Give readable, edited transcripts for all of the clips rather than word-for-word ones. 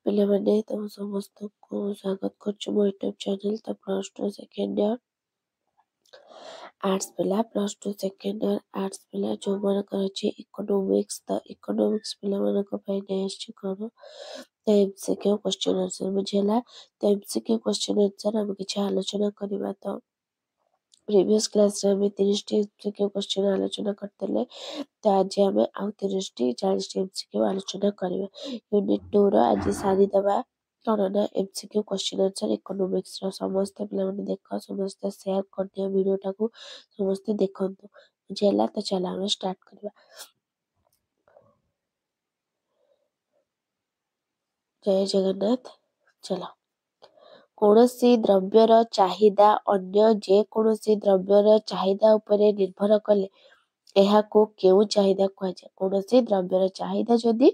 ପିଲାମାନେ ତମ ସମସ୍ତଙ୍କୁ ସ୍ୱାଗତ କରୁଛୁ ମୋ ୟୁଟ୍ୟୁବ୍ ଚ୍ୟାନେଲ୍। ତ plus two second year arts ପିଲା, plus two second year arts ପିଲା ଯେଉଁମାନଙ୍କର ଅଛି ଇକୋନୋମିକ୍ସ, ତ ଇକୋନୋମିକ୍ସ ପିଲାମାନଙ୍କ ପାଇଁ ନେଇ ଆସିଛି କ'ଣ ତ MCQ କ୍ୱେଶ୍ଚନ୍ ଆନ୍ସର୍ ବୁଝିହେଲା। ତ MCQ କ୍ୱେଶ୍ଚନ୍ ଆନ୍ସର୍ ଆମେ କିଛି ଆଲୋଚନା କରିବା। ତ ପ୍ରିଭିୟସ୍ କ୍ଲାସ୍ରେ ଆମେ 30ଟି MCQ କ୍ୱେଶ୍ଚନ୍ ଆଲୋଚନା କରିଥିଲେ। ତ ଆଜି ଆମେ ଆଉ 30ଟି 40ଟି MCQ ଆଲୋଚନା କରିବା। ୟୁନିଟ୍ 2ର ଆଜି ସାରିଦେବା କ'ଣ ନା MCQ କ୍ୱେଶ୍ଚନ୍ ଆନ୍ସର୍ ଇକୋନୋମିକ୍ସର। ସମସ୍ତେ ପିଲାମାନେ ଦେଖ, ସମସ୍ତେ ସେୟାର କରିଦିଅ ଭିଡ଼ିଓଟାକୁ, ସମସ୍ତେ ଦେଖନ୍ତୁ ବୁଝିହେଲା। ତ ଚାଲ ଆମେ ଷ୍ଟାର୍ଟ କରିବା। ଜୟ ଜଗନ୍ନାଥ। ଚାଲ, କୌଣସି ଦ୍ରବ୍ୟର ଚାହିଦା ଅନ୍ୟ ଯେକୌଣସି ଦ୍ରବ୍ୟର ଚାହିଦା ଉପରେ ନିର୍ଭର କଲେ ଏହାକୁ କେଉଁ ଚାହିଦା କୁହାଯାଏ? କୌଣସି ଦ୍ରବ୍ୟର ଚାହିଦା ଯଦି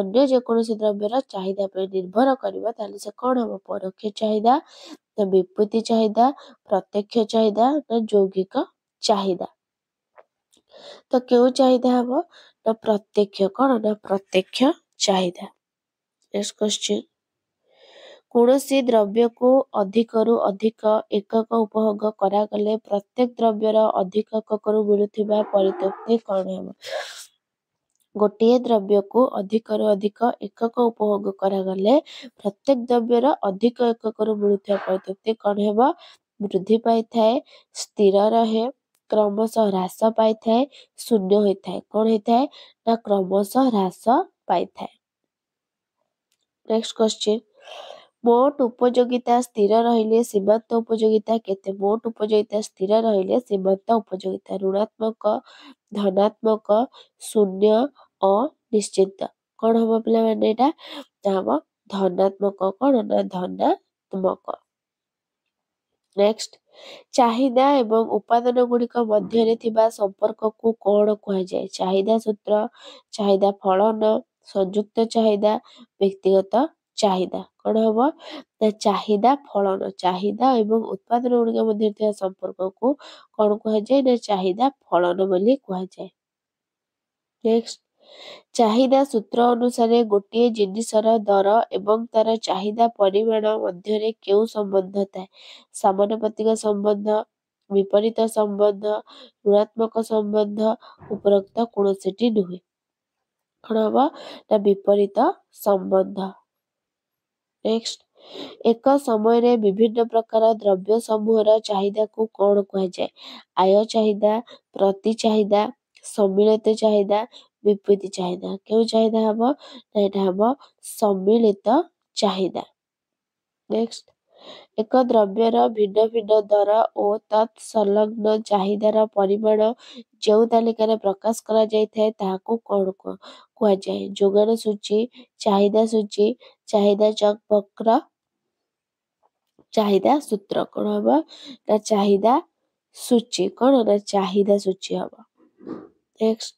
ଅନ୍ୟ ଯେକୌଣସି ଦ୍ରବ୍ୟର ଚାହିଦା ଉପରେ ନିର୍ଭର କରିବ ତାହେଲେ ସେ କ'ଣ ହେବ? ପରୋକ୍ଷ ଚାହିଦା, ନା ବିପରୀତ ଚାହିଦା, ପ୍ରତ୍ୟକ୍ଷ ଚାହିଦା, ନା ଯୌଗିକ ଚାହିଦା। ତ କେଉଁ ଚାହିଦା ହେବ? ନା ପ୍ରତ୍ୟକ୍ଷ। କ'ଣ ନା ପ୍ରତ୍ୟକ୍ଷ ଚାହିଦା। ନେକ୍ସଟ କ୍ୱେଶ୍ଚିନ୍, କୌଣସି ଦ୍ରବ୍ୟକୁ ଅଧିକରୁ ଅଧିକ ଏକକ ଉପଭୋଗ କରାଗଲେ ପ୍ରତ୍ୟେକ ଦ୍ରବ୍ୟର ଅଧିକ ଏକକରୁ ମିଳୁଥିବା ପରିତୃପ୍ତି କ'ଣ ହେବ? ଗୋଟିଏ ଦ୍ରବ୍ୟକୁ ଅଧିକରୁ ଅଧିକ ଏକକ ଉପଭୋଗ କରାଗଲେ ପ୍ରତ୍ୟେକ ଦ୍ରବ୍ୟର ଅଧିକ ଏକକରୁ ମିଳୁଥିବା ପରିତୃପ୍ତି କ'ଣ ହେବ? ବୃଦ୍ଧି ପାଇଥାଏ, ସ୍ଥିର ରହେ, କ୍ରମଶଃ ହ୍ରାସ ପାଇଥାଏ, ଶୂନ୍ୟ ହୋଇଥାଏ। କ'ଣ ହୋଇଥାଏ? ନା କ୍ରମଶଃ ହ୍ରାସ ପାଇଥାଏ। ନେକ୍ସଟ କ୍ୱେଶ୍ଚିନ୍, ମୋଟ ଉପଯୋଗିତା ସ୍ଥିର ରହିଲେ ସୀମାନ୍ତ ଉପଯୋଗିତା କେତେ? ମୋଟ ଉପଯୋଗିତା ସ୍ଥିର ରହିଲେ ସୀମାନ୍ତ ଉପଯୋଗିତା ଋଣାତ୍ମକ, ଧନାତ୍ମକ, ଶୂନ୍ୟ, ଅନିଶ୍ଚିତ। କ'ଣ ହବ ପିଲାମାନେ? ଏଇଟା ହବ ଧନାତ୍ମକ। କ'ଣ ନା ଧନାତ୍ମକ। ନେକ୍ସଟ, ଚାହିଦା ଏବଂ ଉପାଦାନ ଗୁଡ଼ିକ ମଧ୍ୟରେ ଥିବା ସମ୍ପର୍କକୁ କ'ଣ କୁହାଯାଏ? ଚାହିଦା ସୂତ୍ର, ଚାହିଦା ଫଳନ, ସଂଯୁକ୍ତ ଚାହିଦା, ବ୍ୟକ୍ତିଗତ ଚାହିଦା। କ'ଣ ହବ? ନା ଚାହିଦା ଫଳନ। ଚାହିଦା ଏବଂ ଉତ୍ପାଦନ ଗୁଡ଼ିକ ମଧ୍ୟରେ ଥିବା ସମ୍ପର୍କକୁ କ'ଣ କୁହାଯାଏ? ନା ଚାହିଦା ଫଳନ ବୋଲି କୁହାଯାଏ। ନେକ୍ସଟ, ଚାହିଦା ସୂତ୍ର ଅନୁସାରେ ଗୋଟିଏ ଜିନିଷର ଦର ଏବଂ ତାର ଚାହିଦା ପରିମାଣ ମଧ୍ୟରେ କେଉଁ ସମ୍ବନ୍ଧ ଥାଏ? ସମାନପାତିକ ସମ୍ବନ୍ଧ, ବିପରୀତ ସମ୍ବନ୍ଧ, ଋଣାତ୍ମକ ସମ୍ବନ୍ଧ, ଉପରୋକ୍ତ କୌଣସିଟି ନୁହେଁ। କ'ଣ ହବ? ନା ବିପରୀତ ସମ୍ବନ୍ଧ। ନେକ୍ସଟ, ଏକ ସମୟରେ ବିଭିନ୍ନ ପ୍ରକାର ଦ୍ରବ୍ୟ ସମୂହର ଚାହିଦାକୁ କ'ଣ କୁହାଯାଏ? ଆୟ ଚାହିଦା, ପ୍ରତି ଚାହିଦା, ସମ୍ମିଳିତ ଚାହିଦା, ବିପରୀତ ଚାହିଦା। କେଉଁ ଚାହିଦା ହବ? ନା ଏଇଟା ହବ ସମ୍ମିଳିତ ଚାହିଦା। ନେକ୍ସଟ, ଏକ ଦ୍ରବ୍ୟର ଭିନ୍ନ ଭିନ୍ନ ଦର ଓ ତତ୍ ସଂଲଗ୍ନ ଚାହିଦାର ପରିମାଣ ଯେଉଁ ତାଲିକାରେ ପ୍ରକାଶ କରାଯାଇଥାଏ ତାହାକୁ କ'ଣ କୁହାଯାଏ? ଯୋଗାଣ ସୂଚୀ, ଚାହିଦା ସୂଚୀ, ଚାହିଦା ଚକ୍ର, ଚାହିଦା ସୂତ୍ର। କ'ଣ ହବ? ନା ଚାହିଦା ସୂଚୀ। କ'ଣ ନା ଚାହିଦା ସୂଚୀ ହବ। ନେକ୍ସଟ,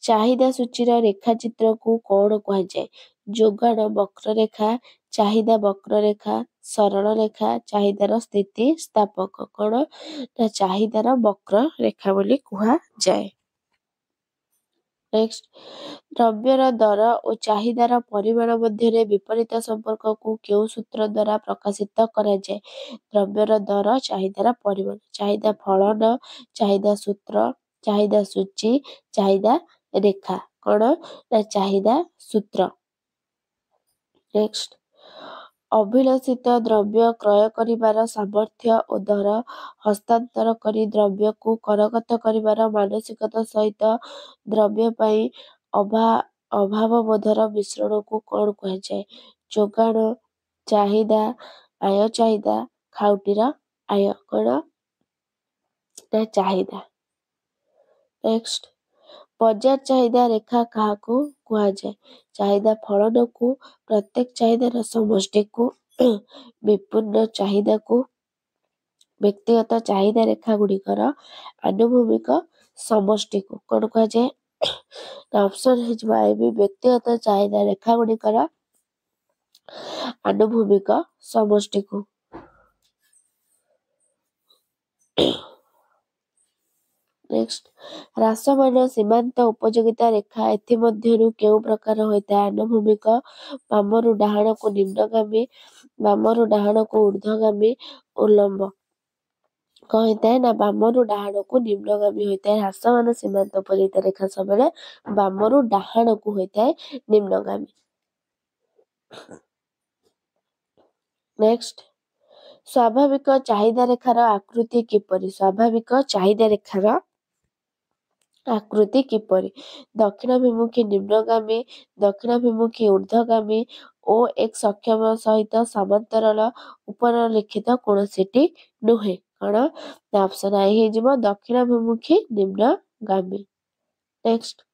ଚାହିଦା ସୂଚୀର ରେଖାଚିତ୍ରକୁ କ'ଣ କୁହାଯାଏ? ଯୋଗାଣ ବକ୍ରରେଖା, ଚାହିଦା ବକ୍ରରେଖା, ସରଳ ରେଖା, ଚାହିଦାର ସ୍ଥିତି ସ୍ଥାପକ। କ'ଣ ନା ଚାହିଦାର ବକ୍ରରେଖା ବୋଲି କୁହାଯାଏ। ନେକ୍ସଟ, ଦ୍ରବ୍ୟର ଦର ଓ ଚାହିଦାର ପରିମାଣ ମଧ୍ୟରେ ବିପରୀତ ସମ୍ପର୍କକୁ କେଉଁ ସୂତ୍ର ଦ୍ୱାରା ପ୍ରକାଶିତ କରାଯାଏ? ଦ୍ରବ୍ୟର ଦର, ଚାହିଦାର ପରିମାଣ। ଚାହିଦା ଫଳନ, ଚାହିଦା ସୂତ୍ର, ଚାହିଦା ସୂଚୀ, ଚାହିଦା ରେଖା। କ'ଣ ନା ଚାହିଦା ସୂତ୍ର। ନେକ୍ସଟ, ଅଭିଳଷିତ ଦ୍ରବ୍ୟ କ୍ରୟ କରିବାର ସାମର୍ଥ୍ୟ ଓ ଦର ହସ୍ତାନ୍ତର କରି ଦ୍ରବ୍ୟକୁ କରଗତ କରିବାର ମାନସିକତା ସହିତ ଦ୍ରବ୍ୟ ପାଇଁ ଅଭାବବୋଧର ମିଶ୍ରଣକୁ କ'ଣ କୁହାଯାଏ? ଯୋଗାଣ, ଚାହିଦା, ଆୟ ଚାହିଦା, ଖାଉଟିର ଆୟ। କ'ଣ ନା ଚାହିଦା। ନେକ୍ସଟ, ବଜାର ଚାହିଦା ରେଖା କାହାକୁ କୁହାଯାଏ? ଚାହିଦା ଫଳନକୁ, ପ୍ରତ୍ୟେକ ଚାହିଦାର ସମଷ୍ଟିକୁ, ବିପୂର୍ଣ୍ଣ ଚାହିଦାକୁ, ବ୍ୟକ୍ତିଗତ ଚାହିଦା ରେଖା ଗୁଡ଼ିକର ଆନୁଭୂମିକ ସମଷ୍ଟିକୁ। କ'ଣ କୁହାଯାଏ? ଅପସନ ହେଇଯିବ ଏ ବି, ବ୍ୟକ୍ତିଗତ ଚାହିଦା ରେଖା ଗୁଡ଼ିକର ଆନୁଭୂମିକ ସମଷ୍ଟିକୁ। नेक्स्ट ह्रासमान सीमांत उपयोगिता रेखा एथिमध्यरु केउ प्रकार होइଥାଏ आनुभूमिक बामरु डाहाणକୁ निम्नगामी बामरु डाहाणକୁ ऊर्ध्वगामी उल्लम्ब कौन होता है ना बामरु डाहाणକୁ निम्नगामी होता है ह्रासमान सीमांत उपयोगिता रेखा सबले बामरु डाहाणକୁ होता है निम्नगामी। नेक्स्ट स्वाभाविक चाहिदा रेखार आकृति किपरि स्वाभाविक चाहिदा रेखार आकृति किपरि दक्षिणाभिमुखी निम्नगामी दक्षिणाभिमुखी ऊर्ध्वगामी ओ एक सक्षम सहित समांतराल उपरलिखित कौनसीटी नुहे कौन ऑप्शन आई हे जिवो दक्षिणाभिमुखी निम्नगामी। नेक्स्ट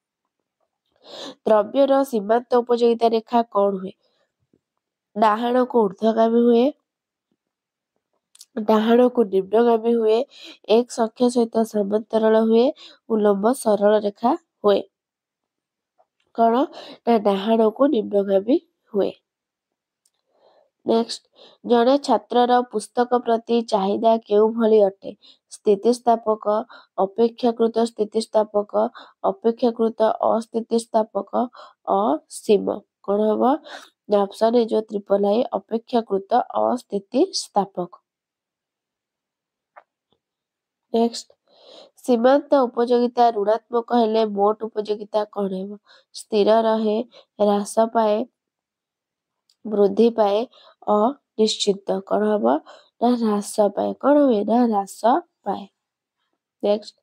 द्रव्यर सीमांत उपयोगिता रेखा कौन हुए डाहाण को ऊर्ध्वगामी हुए डाहाण को निम्नगामी हुए एक सख्य सहित समांतराल हुए उल्लम्ब सरल रेखा हुए कौन ना डाहाण को निम्नगामी हुए। नेक्स्ट जड़े छात्रर पुस्तक प्रति चाहिदा केउ भली अटे स्थितिस्थापक अपेक्षाकृत स्थितिस्थापक अपेक्षाकृत अस्थितिस्थापक असीम कौन हम ऑप्शन है जो ट्रिपल आई अपेक्षाकृत अस्थितिस्थापक। नेक्स्ट सीमांत उपयोगिता ऋणात्मक हेले मोट उपयोगिता कौन है स्थिर रहे ह्रास पाए वृद्धि पाए अनिश्चित कौन हम ना ह्रास पाए कौन हुए ना ह्रास पाए। नेक्स्ट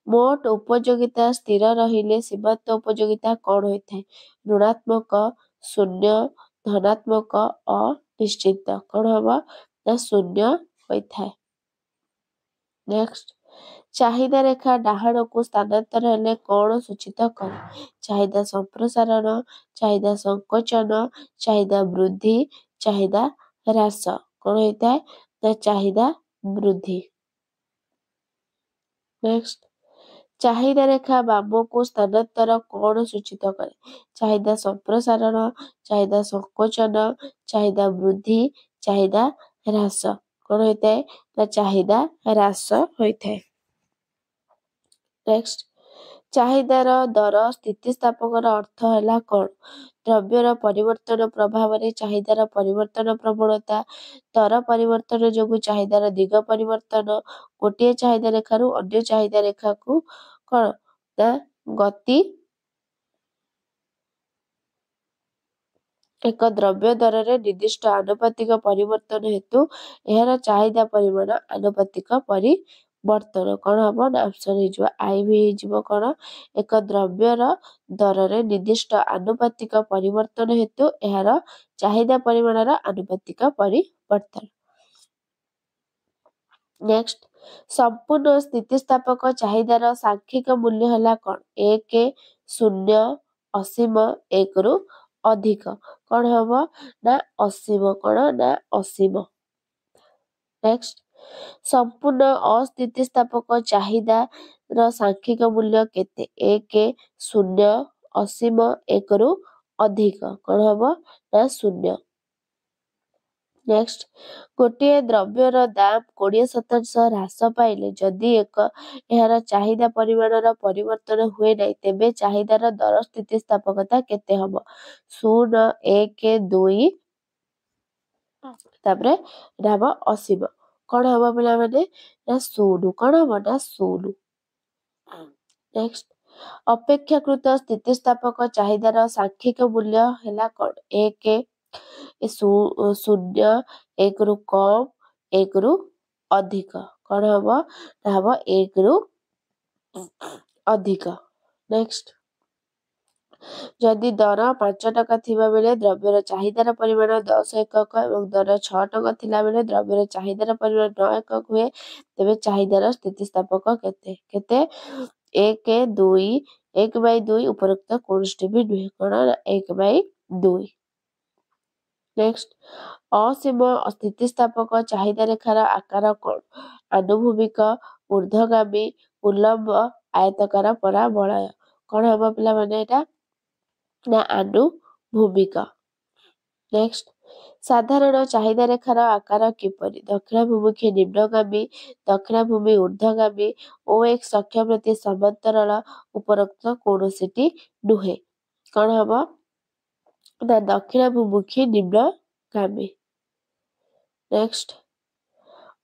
मोट उपयोगिता स्थिर रहिले सीमांत उपयोगिता कौन होता है ऋणात्मक शून्य धनात्मक अनिश्चित कौन हम ना शून्य होता है। नेक्स्ट चाहिदा रेखा डाहाण को स्थानांतर हेले कौन सूचित करे चाहिदा संप्रसारण चाहिदा संकोचन चाहिदा वृद्धि चाहिदा ह्रास कौन होता है ना चाहिदा वृद्धि। नेक्स्ट चाहिदा रेखा बाम को स्थानांतर कौन सूचित करे चाहिदा संप्रसारण चाहिदा संकोचन चाहिदा वृद्धि चाहिदा ह्रास कौन होता है ना चाहिदा ह्रास होता है। नेक्स्ट चाहिदार दर स्थितिस्थापकर अर्थ है कौन द्रव्यर परिवर्तन प्रभाव में चाहिदार परिवर्तन प्रवणता दर परिवर्तन जोगु चाहिदार दिग परिवर्तन गोटे चाहिदा रेखारू अन्य चाहिदा रेखा को कौन ना गति एक द्रव्य दर रे निर्दिष्ट आनुपातिक परिवर्तन हेतु यार चाहिदा परिमाण आनुपातिक परिवर्तन कौन हम ऑप्शन हो आई भी हो कौन एक द्रव्यर दर रे निर्दिष्ट आनुपातिक परिवर्तन हेतु यार चाहिदा परिमाण आनुपातिक परिवर्तन। नेक्स्ट संपूर्ण स्थितिस्थापक चाहिदार सांख्यिक मूल्य है कौन एक शून्य असीम एक रु अधिक कौन हम ना असीम कौन ना असीम। नेक्स्ट संपूर्ण अस्थितिस्थापक चाहिदा सांख्यिक मूल्य केते एक शून्य असीम एक रु अधिक कौन हम ना शून्य। नेक्स्ट गोटे द्रव्यर दाम 20% ह्रास पाइले जदि एक यार चाहिदा परिमाणर परिवर्तन हुए नहीं तेबे चाहिदार दर स्थितिस्थापकता केते हम शून्य एक दुई तापरे हम असीम कौन हम पिला माने ना शून्य कौन हम ना शून्य। नेक्स्ट अपेक्षाकृत स्थितिस्थापक चाहिदार सांख्यिक मूल्य है कौन एक शून्य एक रु कम एक रु अधिक कौन हम एक रु अधिक। नेक्स्ट जदि दर 5 टका थिबा बेले द्रव्यर चाहिदार परिमाण 10 एकक एवं दर 6 टका थिला बेले द्रव्यर चाहिदार परिमाण 9 एकक हुए तेबे चाहिदार स्थितिस्थापक केते केते एक दुई एक बाई दुई उपरोक्त कौनसी भी नुहे कौन एक बाई दुई। नेक्स्ट असीम स्थितिस्थापक चाहिदा रेखार आकार कौन आनुभूमिक ऊर्ध्वगामी उल्लम्ब आयतकार पराबलय कौन हम पिला माने एटा ना आनुभूमिक। नेक्स्ट ସାଧାରଣ ଚାହିଦା ରେଖାର ଆକାର କିପରି? ଦକ୍ଷିଣାଭିମୁଖୀ ନିମ୍ନଗାମୀ, ଦକ୍ଷିଣାଭିମୁଖୀ ଊର୍ଦ୍ଧ୍ୱଗାମୀ ଓ x ଅକ୍ଷ ପ୍ରତି ସମାନ୍ତରାଳ ଉପରୋକ୍ତ କୌଣସିଟି ନୁହେଁ। କ'ଣ ହବ ନା ଦକ୍ଷିଣାଭିମୁଖୀ ନିମ୍ନଗାମୀ। ନେକ୍ସଟ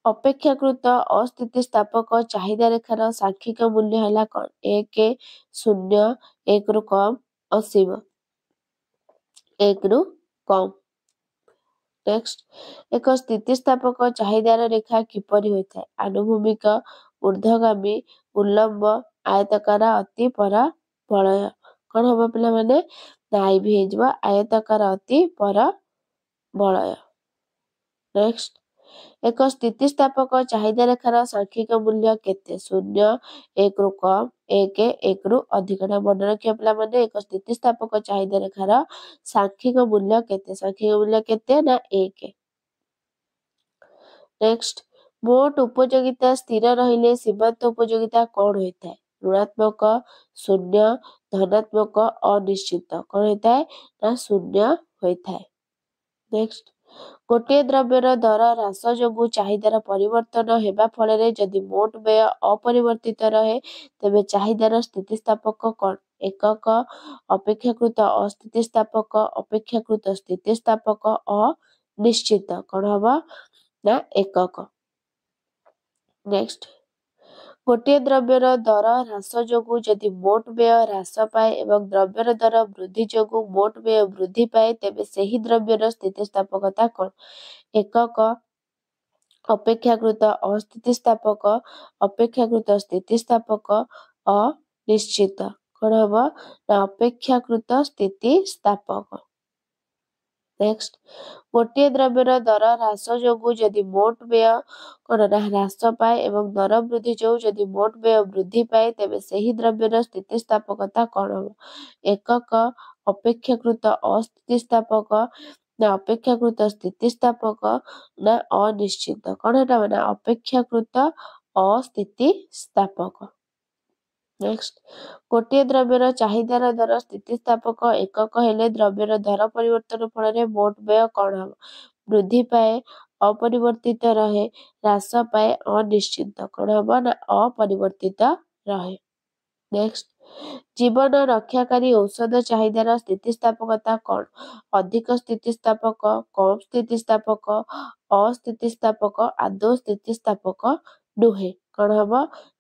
ଅପେକ୍ଷାକୃତ ଅସ୍ଥିତିସ୍ଥାପକ ଚାହିଦା ରେଖାର ସାଂଖ୍ୟିକ ମୂଲ୍ୟ ହେଲା କ'ଣ? 1 0 1 ରୁ କମ୍ ଅସୀମ 1 ରୁ କମ୍। ନେକ୍ସଟ ଏକ ସ୍ଥିତିସ୍ଥାପକ ଚାହିଦାର ରେଖା କିପରି ହୋଇଥାଏ? ଆନୁଭୂମିକ, ଊର୍ଦ୍ଧ୍ୱଗାମୀ, ଉଲ୍ଲମ୍ବ, ଆୟତାକାର ଅତି ପରାବଳୟ। କ'ଣ ହବ ପିଲାମାନେ? ନା ଆଇଭି ହେଇଯିବ ଆୟତାକାର ଅତି ପରାବଳୟ। ନେକ୍ସଟ ଏକ ସ୍ଥିତିସ୍ଥାପକ ଚାହିଦା ରେଖାର ସାଂଖ୍ୟିକ ମୂଲ୍ୟ କେତେ? 0 1 ରୁ କମ୍ 1 1 ରୁ ଅଧିକ। ନା ମନେ ରଖିବା ପିଲାମାନେ ଏକ ସ୍ଥିତିସ୍ଥାପକ ଚାହିଦା ରେଖାର ସାଂଖ୍ୟିକ ମୂଲ୍ୟ କେତେ? ସାଂଖ୍ୟିକ ମୂଲ୍ୟ କେତେ? ନା 1। ନେକ୍ସଟ ମୋଟ ଉପଯୋଗିତା ସ୍ଥିର ରହିଲେ ସୀମାନ୍ତ ଉପଯୋଗିତା କ'ଣ ହୋଇଥାଏ? ଋଣାତ୍ମକ, ଶୂନ୍ୟ, ଧନାତ୍ମକ, ଅନିଶ୍ଚିତ। କ'ଣ ହୋଇଥାଏ? ନା ଶୂନ୍ୟ ହୋଇଥାଏ। ନେକ୍ସଟ ଗୋଟିଏ ଦ୍ରବ୍ୟର ଦର ହ୍ରାସ ଯୋଗୁଁ ଚାହିଦାର ପରିବର୍ତ୍ତନ ହେବା ଫଳରେ ଯଦି ମୋଟ ବ୍ୟୟ ଅପରିବର୍ତ୍ତିତ ରହେ ତେବେ ଚାହିଦାର ସ୍ଥିତିସ୍ଥାପକ କ'ଣ? ଏକକ, ଅପେକ୍ଷାକୃତ ଅସ୍ଥିତିସ୍ଥାପକ, ଅପେକ୍ଷାକୃତ ସ୍ଥିତିସ୍ଥାପକ, ଅନିଶ୍ଚିତ। କ'ଣ ହବ? ନା ଏକକ। ନେକ୍ସଟ ଗୋଟିଏ ଦ୍ରବ୍ୟର ଦର ହ୍ରାସ ଯୋଗୁଁ ଯଦି ମୋଟ ବ୍ୟୟ ହ୍ରାସ ପାଏ ଏବଂ ଦ୍ରବ୍ୟର ଦର ବୃଦ୍ଧି ଯୋଗୁଁ ମୋଟ ବ୍ୟୟ ବୃଦ୍ଧି ପାଏ ତେବେ ସେହି ଦ୍ରବ୍ୟର ସ୍ଥିତିସ୍ଥାପକତା କ'ଣ? ଏକକ, ଅପେକ୍ଷାକୃତ ଅସ୍ଥିତିସ୍ଥାପକ, ଅପେକ୍ଷାକୃତ ସ୍ଥିତିସ୍ଥାପକ, ଅନିଶ୍ଚିତ। କ'ଣ ହବ? ନା ଅପେକ୍ଷାକୃତ ସ୍ଥିତିସ୍ଥାପକ। ନେକ୍ସଟ ଗୋଟିଏ ଦ୍ରବ୍ୟର ଦର ହ୍ରାସ ଯୋଗୁଁ ଯଦି ମୋଟ ବ୍ୟୟ କ'ଣ ନା ହ୍ରାସ ପାଏ ଏବଂ ଦର ବୃଦ୍ଧି ଯୋଗୁଁ ଯଦି ମୋଟ ବ୍ୟୟ ବୃଦ୍ଧି ପାଏ ତେବେ ସେହି ଦ୍ରବ୍ୟର ସ୍ଥିତିସ୍ଥାପକତା କ'ଣ ହବ? ଏକକ, ଅପେକ୍ଷାକୃତ ଅସ୍ଥିତିସ୍ଥାପକ, ନା ଅପେକ୍ଷାକୃତ ସ୍ଥିତିସ୍ଥାପକ, ନା ଅନିଶ୍ଚିତ। କ'ଣ ହେଲା? ନା ଅପେକ୍ଷାକୃତ ଅସ୍ଥିତିସ୍ଥାପକ। ନେକ୍ସଟ ଗୋଟିଏ ଦ୍ରବ୍ୟର ଚାହିଦାର ଦର ସ୍ଥିତିସ୍ଥାପକ ଏକକ ହେଲେ ଦ୍ରବ୍ୟର ଦର ପରିବର୍ତ୍ତନ ଫଳରେ ମୋଟ ବ୍ୟୟ କ'ଣ ହବ? ବୃଦ୍ଧି ପାଏ, ଅପରିବର୍ତ୍ତିତ ରହେ, ହ୍ରାସ ପାଏ, ଅନିଶ୍ଚିତ। କ'ଣ ହବ? ନା ଅପରିବର୍ତ୍ତିତ ରହେ। ନେକ୍ସଟ ଜୀବନ ରକ୍ଷାକାରୀ ଔଷଧ ଚାହିଦାର ସ୍ଥିତିସ୍ଥାପକତା କ'ଣ? ଅଧିକ ସ୍ଥିତିସ୍ଥାପକ, କମ୍ ସ୍ଥିତିସ୍ଥାପକ, ଅସ୍ଥିତିସ୍ଥାପକ, ଆଦୌ ସ୍ଥିତିସ୍ଥାପକ ନୁହେଁ। କ'ଣ ହବ?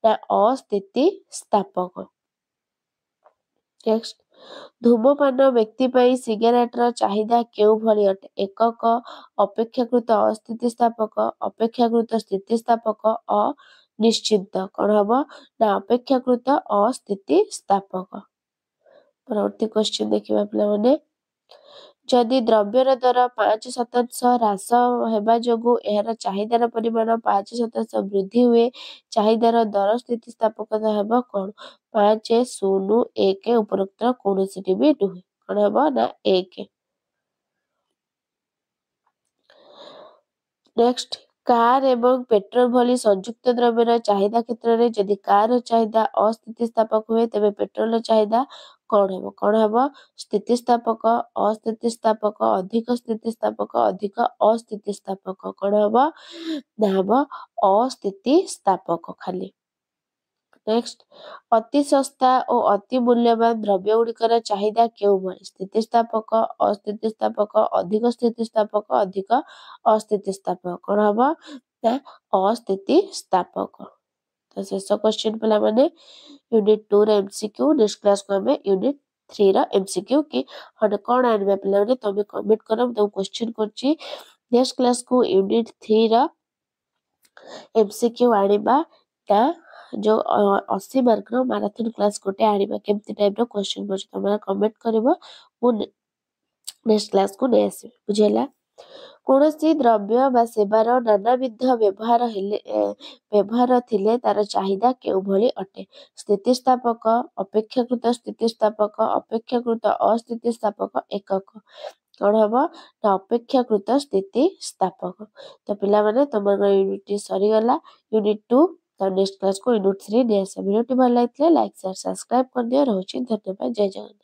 ନା ଅସ୍ଥିତିସ୍ଥାପକ। ନେକ୍ସଟ ଧୂମପାନ ବ୍ୟକ୍ତି ପାଇଁ ସିଗାରେଟର ଚାହିଦା କେଉଁଭଳି ଅଟେ? ଏକକ, ଅପେକ୍ଷାକୃତ ଅସ୍ଥିତିସ୍ଥାପକ, ଅପେକ୍ଷାକୃତ ସ୍ଥିତିସ୍ଥାପକ, ଅନିଶ୍ଚିତ। କ'ଣ ହବ? ନା ଅପେକ୍ଷାକୃତ ଅସ୍ଥିତିସ୍ଥାପକ। ପରବର୍ତ୍ତୀ କ୍ୱେଶ୍ଚିନ୍ ଦେଖିବା ପିଲାମାନେ। ଯଦି ଦ୍ରବ୍ୟର ଦର 5% ହ୍ରାସ ହେବା ଯୋଗୁଁ ଏହାର ଚାହିଦାର ପରିମାଣ 5% ବୃଦ୍ଧି ହୁଏ ଚାହିଦାର ଦର ସ୍ଥିତିସ୍ଥାପକତା ହେବ କ'ଣ? 5 0 1 ଉପରୋକ୍ତ କୌଣସିଟି ବି ନୁହେଁ। କ'ଣ ହେବ? ନା 1। ନେକ୍ସଟ କାର୍ ଏବଂ ପେଟ୍ରୋଲ ଭଳି ସଂଯୁକ୍ତ ଦ୍ରବ୍ୟର ଚାହିଦା କ୍ଷେତ୍ରରେ ଯଦି କାରର ଚାହିଦା ଅସ୍ଥିତିସ୍ଥାପକ ହୁଏ ତେବେ ପେଟ୍ରୋଲର ଚାହିଦା କ'ଣ ହେବ? କ'ଣ ହେବ? ସ୍ଥିତିସ୍ଥାପକ, ଅସ୍ଥିତିସ୍ଥାପକ, ଅଧିକ ସ୍ଥିତିସ୍ଥାପକ, ଅଧିକ ଅସ୍ଥିତିସ୍ଥାପକ। କ'ଣ ହବ? ନା ହବ ଅସ୍ଥିତିସ୍ଥାପକ ଖାଲି। ନେକ୍ସଟ ଅତି ଶସ୍ତା ଓ ଅତି ମୂଲ୍ୟବାନ ଦ୍ରବ୍ୟ ଗୁଡ଼ିକର ଚାହିଦା କେଉଁଭଳି? ସ୍ଥିତିସ୍ଥାପକ, ଅସ୍ଥିତିସ୍ଥାପକ, ଅଧିକ ସ୍ଥିତିସ୍ଥାପକ, ଅଧିକ ଅସ୍ଥିତିସ୍ଥାପକ। କ'ଣ ହବ? ନା ଅସ୍ଥିତିସ୍ଥାପକ। ତ ଶେଷ କ୍ୱେଶ୍ଚିନ୍ ପିଲାମାନେ ୟୁନିଟ୍ 2ର MCQ। ନେକ୍ସଟ କ୍ଲାସକୁ ଆମେ ୟୁନିଟ୍ 3ର MCQ କି କ'ଣ ଆଣିବା ପିଲାମାନେ ତମେ କମେଣ୍ଟ କର। ମୁଁ ତମକୁ କ୍ୱେଶ୍ଚିନ୍ କରୁଛି। ନେକ୍ସଟ କ୍ଲାସକୁ ୟୁନିଟ୍ 3ର MCQ ଆଣିବା ତା ଯୋଉ 80 ମାର୍କର ମାରାଥନ କ୍ଲାସ ଗୋଟେ ଆଣିବା। କେମିତି ଟାଇପର କ୍ୱେଶ୍ଚିନ୍ କରୁଛି ତମେ କମେଣ୍ଟ କରିବ। ମୁଁ ନେକ୍ସଟ କ୍ଲାସକୁ ନେଇ ଆସିବି। ବୁଝିହେଲା? କୌଣସି ଦ୍ରବ୍ୟ ବା ସେବାର ନାନାବିଧ ବ୍ୟବହାର ଥିଲେ ତାର ଚାହିଦା କେଉଁଭଳି ଅଟେ? ସ୍ଥିତିସ୍ଥାପକ, ଅପେକ୍ଷାକୃତ ସ୍ଥିତିସ୍ଥାପକ, ଅପେକ୍ଷାକୃତ ଅସ୍ଥିତିସ୍ଥାପକ, ଏକକ। କ'ଣ ହବ? ନା ଅପେକ୍ଷାକୃତ ସ୍ଥିତିସ୍ଥାପକ। ତ ପିଲାମାନେ ତମର ୟୁନିଟ୍ ସରିଗଲା ୟୁନିଟ୍ 2। ତ ନେକ୍ସଟ କ୍ଲାସକୁ ୟୁନିଟ୍ 3 ନେଇ ଆସିବା। ଭିଡ଼ିଓଟି ଭଲ ଲାଗିଥିଲେ ଲାଇକ୍ ସେୟାର ସବସ୍କ୍ରାଇବ କରିଦିଅ। ରହୁଛି ଧନ୍ୟବାଦ। ଜୟ ଜଗନ୍ନାଥ।